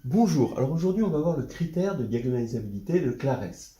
Bonjour, alors aujourd'hui on va voir le critère de diagonalisabilité de Clares.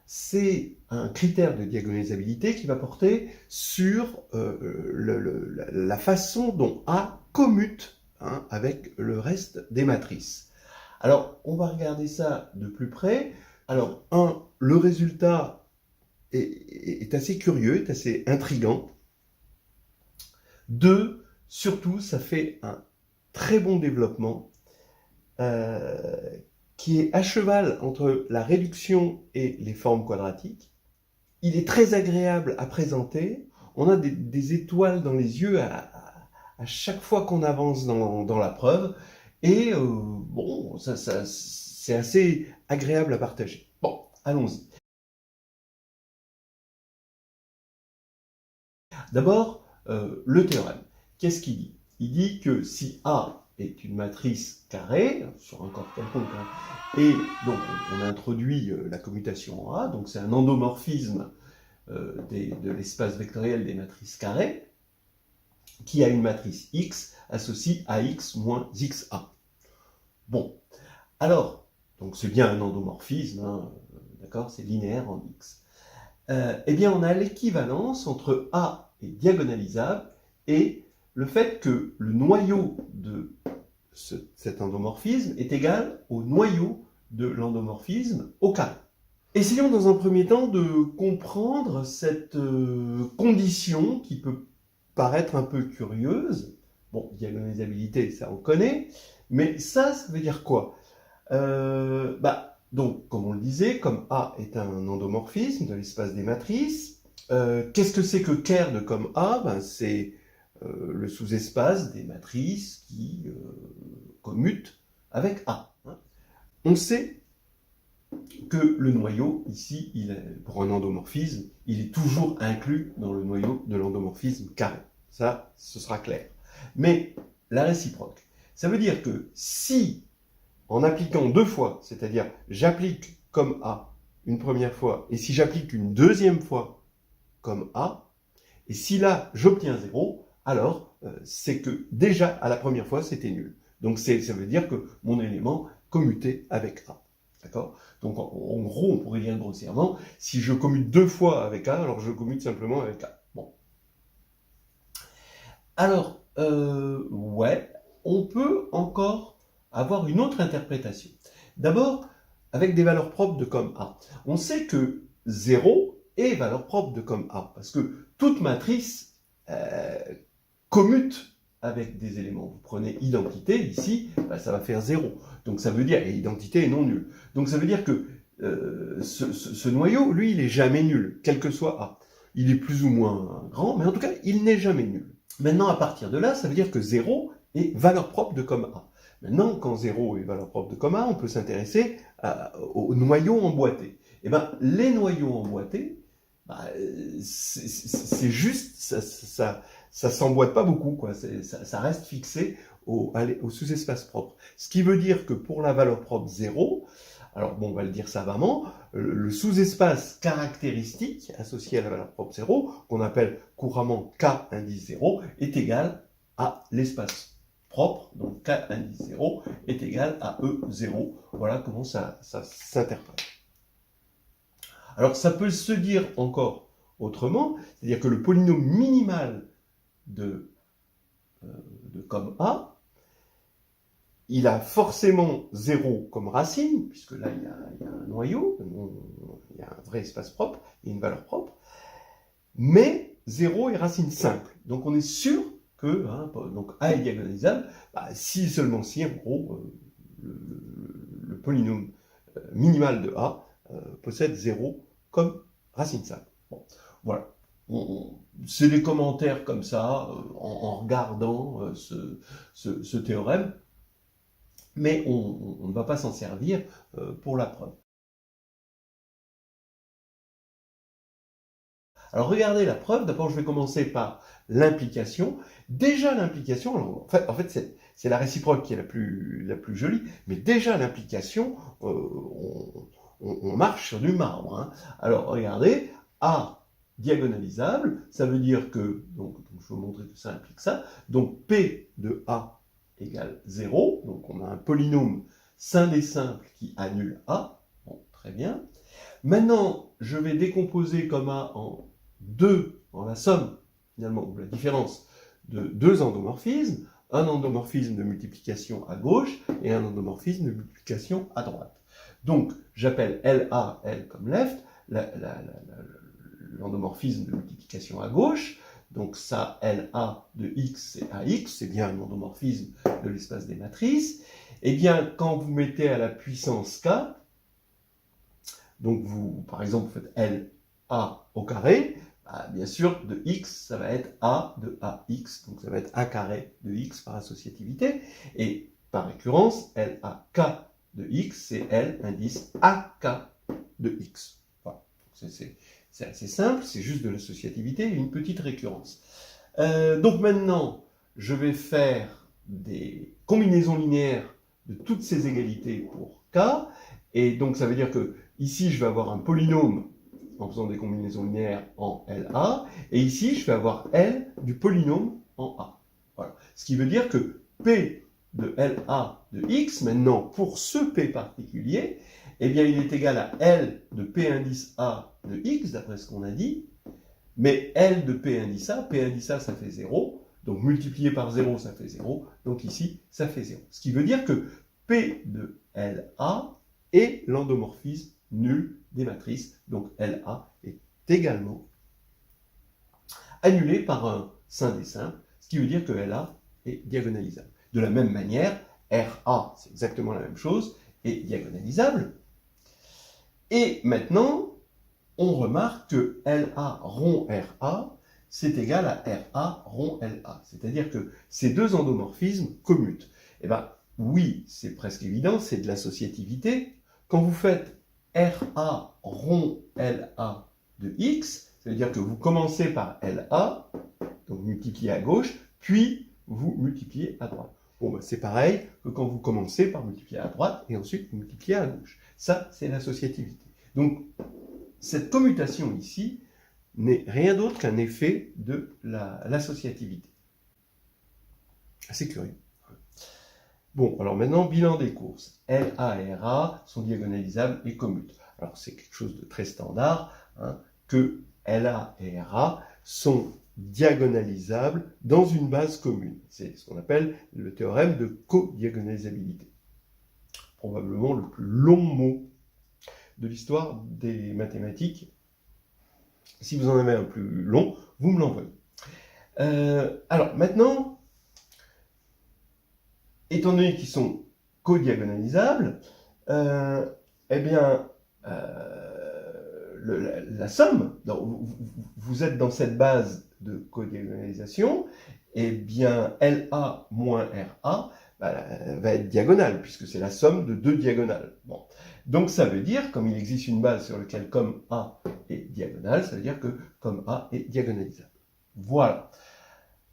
C'est un critère de diagonalisabilité qui va porter sur la façon dont A commute avec le reste des matrices. Alors on va regarder ça de plus près. Alors le résultat est assez curieux, est assez intriguant. 2, surtout ça fait un très bon développement euh, qui est à cheval entre la réduction et les formes quadratiques. Il est très agréable à présenter. On a des étoiles dans les yeux à chaque fois qu'on avance dans la preuve. Et bon, c'est assez agréable à partager. Bon, allons-y. D'abord, le théorème. Qu'est-ce qu'il dit? Il dit que si A est une matrice carrée, sur un corps quelconque, et donc on introduit la commutation en A, donc c'est un endomorphisme de l'espace vectoriel des matrices carrées, qui a une matrice X associée à X moins XA. Bon, alors, donc c'est bien un endomorphisme, d'accord, c'est linéaire en X. Eh bien, on a l'équivalence entre A est diagonalisable et le fait que le noyau de cet endomorphisme est égal au noyau de l'endomorphisme au carré. Essayons dans un premier temps de comprendre cette condition qui peut paraître un peu curieuse. Bon, diagonalisabilité, ça on connaît, mais ça veut dire quoi? Donc, comme on le disait, comme A est un endomorphisme de l'espace des matrices, qu'est-ce que c'est que ker de comme A? C'est le sous-espace des matrices qui commutent avec A. On sait que le noyau, ici, pour un endomorphisme, il est toujours inclus dans le noyau de l'endomorphisme carré. Ça, ce sera clair. Mais la réciproque, ça veut dire que si, en appliquant deux fois, c'est-à-dire j'applique comme A une première fois, et si j'applique une deuxième fois comme A, et si là j'obtiens 0, alors c'est que déjà à la première fois c'était nul. Donc ça veut dire que mon élément commutait avec A. D'accord? Donc en gros, on pourrait dire grossièrement, si je commute deux fois avec A, alors je commute simplement avec A. Bon. Alors, ouais, on peut encore avoir une autre interprétation. D'abord, avec des valeurs propres de comme A. On sait que 0 est valeur propre de comme A, parce que toute matrice commute avec des éléments. Vous prenez identité, ici, ça va faire 0. Donc ça veut dire, et identité est non nulle. Donc ça veut dire que ce noyau, lui, il est jamais nul, quel que soit A. Il est plus ou moins grand, mais en tout cas, il n'est jamais nul. Maintenant, à partir de là, ça veut dire que 0 est valeur propre de comme A. Maintenant, quand 0 est valeur propre de comme A, on peut s'intéresser aux noyaux emboîtés. Et bien, les noyaux emboîtés, c'est juste, ça s'emboîte pas beaucoup, quoi. Ça reste fixé au sous-espace propre. Ce qui veut dire que pour la valeur propre 0, alors bon, on va le dire savamment, le sous-espace caractéristique associé à la valeur propre 0, qu'on appelle couramment K indice 0, est égal à l'espace propre, donc K indice 0 est égal à E0. Voilà comment ça s'interprète. Alors ça peut se dire encore autrement, c'est-à-dire que le polynôme minimal de comme A, il a forcément 0 comme racine, puisque là il y a un noyau, il y a un vrai espace propre, et une valeur propre, mais 0 est racine simple. Donc on est sûr que donc A est diagonalisable, si seulement si, en gros, le polynôme minimal de A possède 0 comme racine simple. Bon, voilà. C'est des commentaires comme ça, en regardant ce théorème, mais on ne va pas s'en servir pour la preuve. Alors regardez la preuve, d'abord je vais commencer par l'implication. Déjà l'implication, en fait c'est la réciproque qui est la plus jolie, mais déjà l'implication, on marche sur du marbre. Alors regardez, A diagonalisable, ça veut dire que, donc je vais vous montrer que ça implique ça, donc P de A égale 0, donc on a un polynôme scindé simple qui annule A. Bon, très bien. Maintenant, je vais décomposer comme A en deux, en la somme, finalement, ou la différence de deux endomorphismes, un endomorphisme de multiplication à gauche et un endomorphisme de multiplication à droite. Donc, j'appelle LA, L comme left, l'endomorphisme de multiplication à gauche. Donc ça, LA de X, c'est AX, c'est bien un endomorphisme de l'espace des matrices. Eh bien, quand vous mettez à la puissance K, donc vous, par exemple, vous faites LA au carré, bah, bien sûr, de X, ça va être A de AX, donc ça va être A carré de X par associativité. Et par récurrence, LAK de X, c'est L indice AK de X. Voilà. C'est assez simple, c'est juste de l'associativité et une petite récurrence. Donc maintenant, je vais faire des combinaisons linéaires de toutes ces égalités pour K. Et donc ça veut dire que ici, je vais avoir un polynôme en faisant des combinaisons linéaires en LA. Et ici, je vais avoir L du polynôme en A. Voilà. Ce qui veut dire que P de LA de X, maintenant, pour ce P particulier, eh bien, il est égal à L de P indice A de X, d'après ce qu'on a dit, mais L de P indice A ça fait 0, donc multiplié par 0, ça fait 0, donc ici, ça fait 0. Ce qui veut dire que P de LA est l'endomorphisme nul des matrices, donc LA est également annulé par un scindé simple, ce qui veut dire que LA est diagonalisable. De la même manière, RA, c'est exactement la même chose, est diagonalisable. Et maintenant, on remarque que LA rond RA, c'est égal à RA rond LA. C'est-à-dire que ces deux endomorphismes commutent. Eh bien, oui, c'est presque évident, c'est de l'associativité. Quand vous faites RA rond LA de X, ça veut dire que vous commencez par LA, donc multiplié à gauche, puis vous multipliez à droite. Bon, ben, c'est pareil que quand vous commencez par multiplier à droite et ensuite vous multipliez à gauche. Ça, c'est l'associativité. Donc, cette commutation ici n'est rien d'autre qu'un effet de l'associativité. Assez curieux. Bon, alors maintenant, bilan des courses. LA et RA sont diagonalisables et commutent. Alors, c'est quelque chose de très standard, hein, que LA et RA sont diagonalisables dans une base commune. C'est ce qu'on appelle le théorème de codiagonalisabilité. Probablement le plus long mot de l'histoire des mathématiques. Si vous en avez un plus long, vous me l'envoyez. Alors maintenant, étant donné qu'ils sont codiagonalisables, eh bien, la somme, vous êtes dans cette base de codiagonalisation, eh bien, LA moins RA va être diagonale, puisque c'est la somme de deux diagonales. Bon. Donc ça veut dire, comme il existe une base sur laquelle comme A est diagonale, ça veut dire que comme A est diagonalisable. Voilà.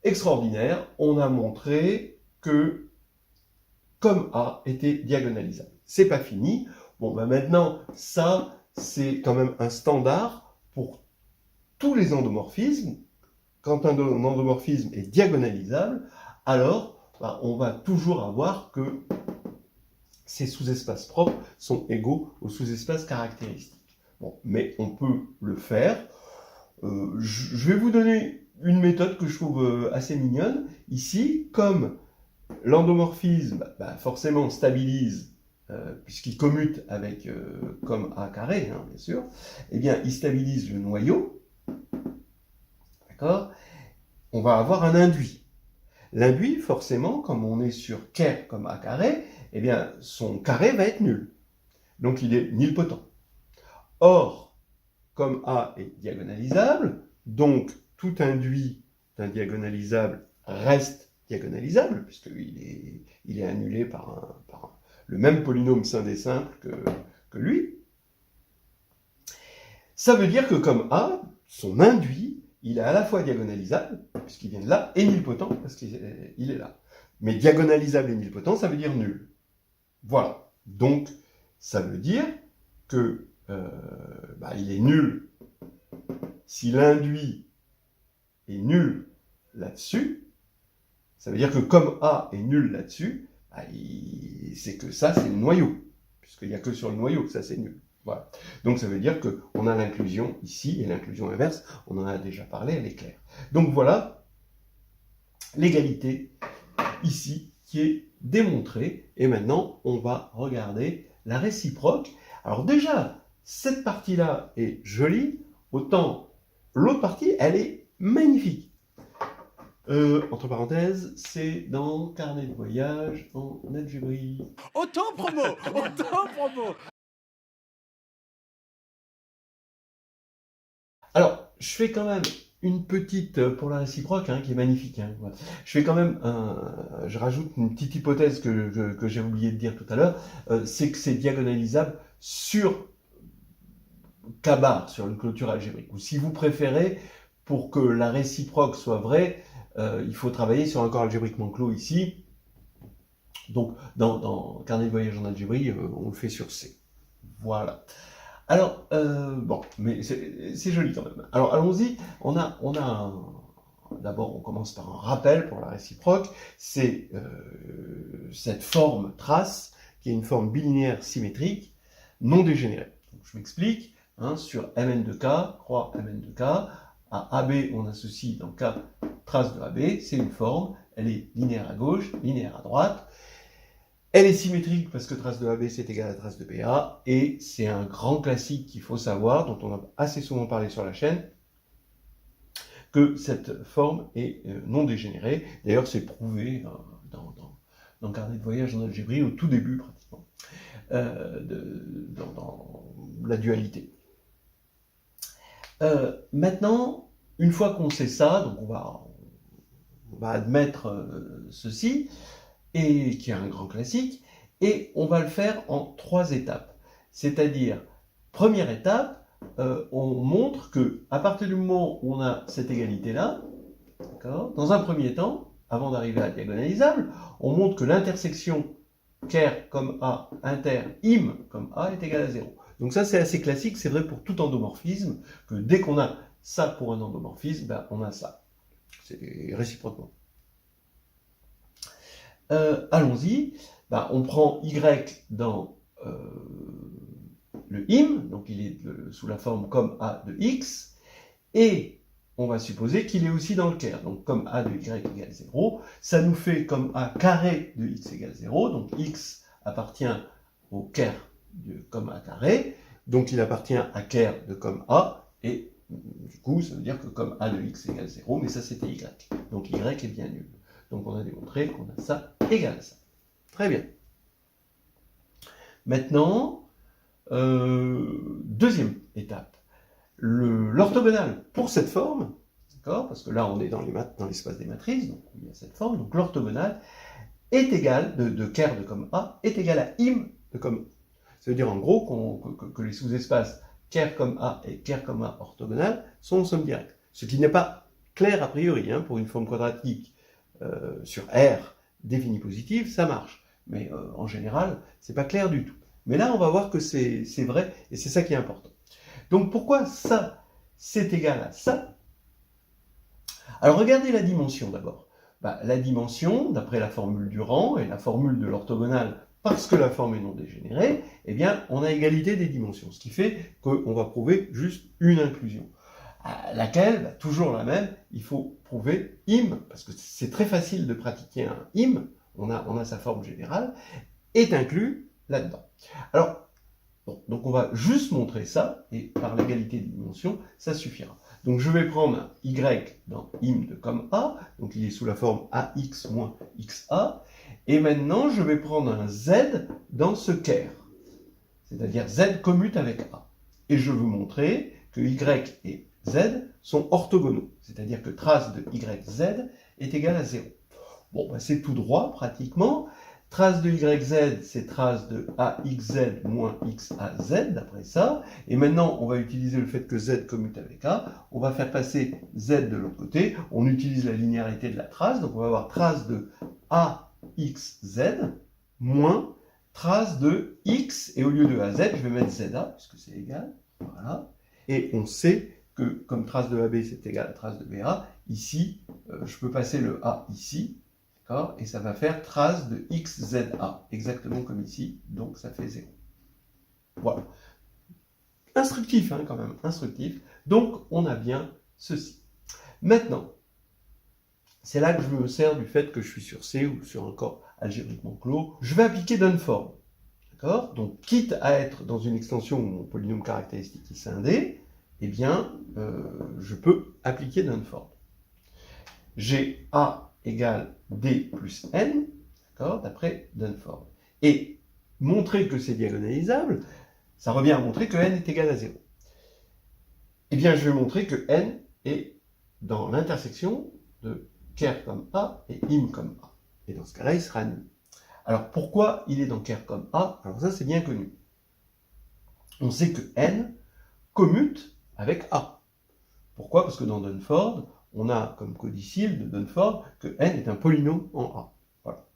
Extraordinaire, on a montré que comme A était diagonalisable. C'est pas fini. Bon, ben maintenant, ça, c'est quand même un standard pour tous les endomorphismes. Quand un endomorphisme est diagonalisable, alors ben, on va toujours avoir que ces sous-espaces propres sont égaux aux sous-espaces caractéristiques. Bon, mais on peut le faire. Je vais vous donner une méthode que je trouve assez mignonne. Ici, comme l'endomorphisme forcément stabilise, puisqu'il commute avec comme A carré, hein, bien sûr, eh bien, il stabilise le noyau. D'accord ? On va avoir un induit. L'induit, forcément, comme on est sur K comme A carré, eh bien, son carré va être nul. Donc, il est nilpotent. Or, comme A est diagonalisable, donc tout induit d'un diagonalisable reste diagonalisable, puisqu'il est annulé par le même polynôme scindé simple que lui. Ça veut dire que comme A, son induit, il est à la fois diagonalisable, puisqu'il vient de là, et nilpotent, parce qu'il est là. Mais diagonalisable et nilpotent, ça veut dire nul. Voilà. Donc, ça veut dire que il est nul si l'induit est nul là-dessus. Ça veut dire que comme A est nul là-dessus, c'est que ça, c'est le noyau, puisqu'il n'y a que sur le noyau que ça, c'est nul. Voilà. Donc ça veut dire qu'on a l'inclusion ici, et l'inclusion inverse, on en a déjà parlé, elle est claire. Donc voilà l'égalité ici qui est démontrée, et maintenant on va regarder la réciproque. Alors déjà, cette partie-là est jolie, autant l'autre partie, elle est magnifique. Entre parenthèses, c'est dans Carnet de voyage en algébrie. Autant-promo. Alors, je fais quand même une petite, pour la réciproque, hein, qui est magnifique. Hein, voilà. Je fais quand même, je rajoute une petite hypothèse que j'ai oublié de dire tout à l'heure, c'est que c'est diagonalisable sur K-bar, sur une clôture algébrique. Ou si vous préférez, pour que la réciproque soit vraie, il faut travailler sur un corps algébriquement clos ici. Donc, dans Carnet de voyage en algébrie, on le fait sur C. Voilà. Alors, bon, mais c'est joli quand même. Alors, allons-y. D'abord, on commence par un rappel pour la réciproque. C'est cette forme trace, qui est une forme bilinéaire symétrique, non dégénérée. Donc, je m'explique. Hein, sur Mn de K, croix Mn de K, à AB, on associe dans K trace de AB. C'est une forme. Elle est linéaire à gauche, linéaire à droite. Elle est symétrique parce que trace de AB c'est égal à trace de BA, et c'est un grand classique qu'il faut savoir, dont on a assez souvent parlé sur la chaîne, que cette forme est non dégénérée. D'ailleurs, c'est prouvé dans le carnet de voyage en algébrie, au tout début pratiquement, dans la dualité. Maintenant, une fois qu'on sait ça, donc on va admettre ceci, et qui est un grand classique, et on va le faire en 3 étapes. C'est-à-dire, première étape, on montre que à partir du moment où on a cette égalité-là, dans un premier temps, avant d'arriver à la diagonalisable, on montre que l'intersection ker comme A inter im comme A est égale à 0. Donc ça, c'est assez classique, c'est vrai pour tout endomorphisme, que dès qu'on a ça pour un endomorphisme, ben, on a ça. C'est réciproquement. Allons-y, ben, on prend Y dans le im, donc il est sous la forme comme A de X, et on va supposer qu'il est aussi dans le ker, donc comme A de Y égale 0, ça nous fait comme A carré de X égale 0, donc X appartient au ker de comme A carré, donc il appartient à ker de comme A, et du coup ça veut dire que comme A de X égale 0, mais ça c'était Y, donc Y est bien nul. Donc on a démontré qu'on a ça égal à ça. Très bien. Maintenant, deuxième étape. L'orthogonale pour cette forme, d'accord, parce que là on est dans l'espace des matrices, donc il y a cette forme, donc l'orthogonale est égale, de ker de comme A, est égale à im de comme A. Ça veut dire en gros que les sous-espaces ker comme A et ker comme A orthogonales sont en somme directe. Ce qui n'est pas clair a priori, hein, pour une forme quadratique sur R définie positive, ça marche. Mais en général, c'est pas clair du tout. Mais là, on va voir que c'est vrai, et c'est ça qui est important. Donc pourquoi ça, c'est égal à ça? Alors regardez la dimension d'abord. Bah, la dimension, d'après la formule du rang et la formule de l'orthogonale, parce que la forme est non dégénérée, eh bien, on a égalité des dimensions, ce qui fait qu'on va prouver juste une inclusion. À laquelle, bah, toujours la même, il faut prouver im, parce que c'est très facile de pratiquer un im, on a sa forme générale, est inclus là-dedans. Alors, bon, donc on va juste montrer ça, et par l'égalité des dimensions, ça suffira. Donc je vais prendre un y dans im de comme A, donc il est sous la forme ax moins xa, et maintenant je vais prendre un z dans ce ker, c'est-à-dire z commute avec A. Et je veux montrer que y et z sont orthogonaux, c'est-à-dire que trace de yz est égale à 0. Bon, ben c'est tout droit pratiquement. Trace de yz, c'est trace de axz moins xaz, d'après ça. Et maintenant, on va utiliser le fait que z commute avec A. On va faire passer z de l'autre côté. On utilise la linéarité de la trace. Donc on va avoir trace de axz moins trace de x. Et au lieu de az, je vais mettre za, puisque c'est égal. Voilà. Et on sait que comme trace de AB c'est égal à trace de BA, ici, je peux passer le A ici, d'accord? Et ça va faire trace de xza, exactement comme ici, donc ça fait 0. Voilà. Instructif, hein, quand même, instructif. Donc, on a bien ceci. Maintenant, c'est là que je me sers du fait que je suis sur C ou sur un corps algébriquement clos. Je vais appliquer Dunford. D'accord? Donc, quitte à être dans une extension où mon polynôme caractéristique est scindé, eh bien, je peux appliquer Dunford. J'ai A égale D plus N, d'accord, d'après Dunford. Et montrer que c'est diagonalisable, ça revient à montrer que N est égal à 0. Eh bien, je vais montrer que N est dans l'intersection de ker comme A et im comme A. Et dans ce cas-là, il sera nul. Alors, pourquoi il est dans ker comme A? Alors ça, c'est bien connu. On sait que N commute avec A. Pourquoi? Parce que dans Dunford, on a comme codicile de Dunford que N est un polynôme en A. Voilà.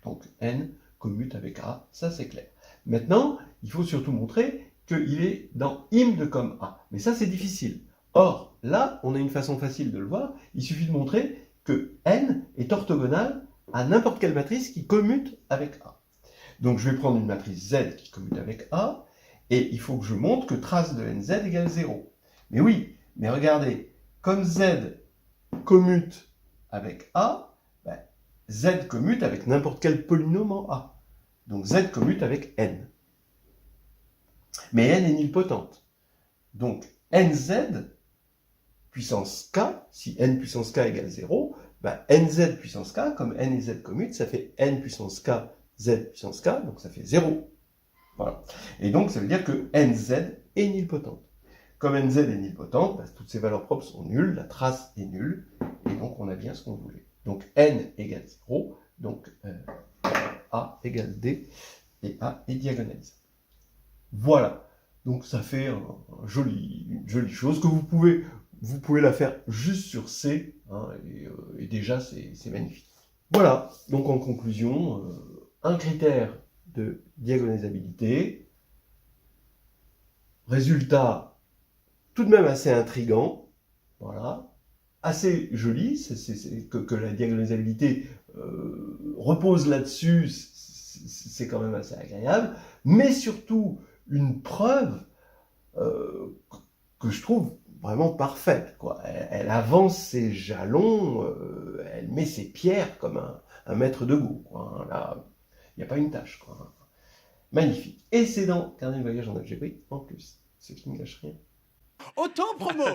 Donc N commute avec A, ça c'est clair. Maintenant, il faut surtout montrer qu'il est dans im de comme A. Mais ça c'est difficile. Or, là, on a une façon facile de le voir. Il suffit de montrer que N est orthogonal à n'importe quelle matrice qui commute avec A. Donc je vais prendre une matrice Z qui commute avec A, et il faut que je montre que trace de NZ égale 0. Mais oui, mais regardez, comme Z commute avec A, ben, Z commute avec n'importe quel polynôme en A. Donc Z commute avec N. Mais N est nilpotente. Donc NZ puissance K, si N puissance K égale 0, ben NZ puissance K, comme N et Z commutent, ça fait N puissance K, Z puissance K, donc ça fait 0. Voilà. Et donc ça veut dire que NZ est nilpotente. Comme NZ est nilpotente, ben, toutes ces valeurs propres sont nulles, la trace est nulle, et donc on a bien ce qu'on voulait. Donc N égale 0, donc A égale D, et A est diagonalisable. Voilà. Donc ça fait une jolie chose que vous pouvez la faire juste sur C, hein, et déjà c'est magnifique. Voilà, donc en conclusion, un critère de diagonalisabilité, résultat tout de même assez intrigant, voilà, assez joli, que la diagonalisabilité repose là-dessus, c'est quand même assez agréable, mais surtout une preuve que je trouve vraiment parfaite, quoi. Elle avance ses jalons, elle met ses pierres comme un maître de Go, quoi, hein. Là, il n'y a pas une tâche, quoi. Magnifique. Et c'est dans Carnet de voyage en algébrique en plus, ce qui ne gâche rien. Autant promo.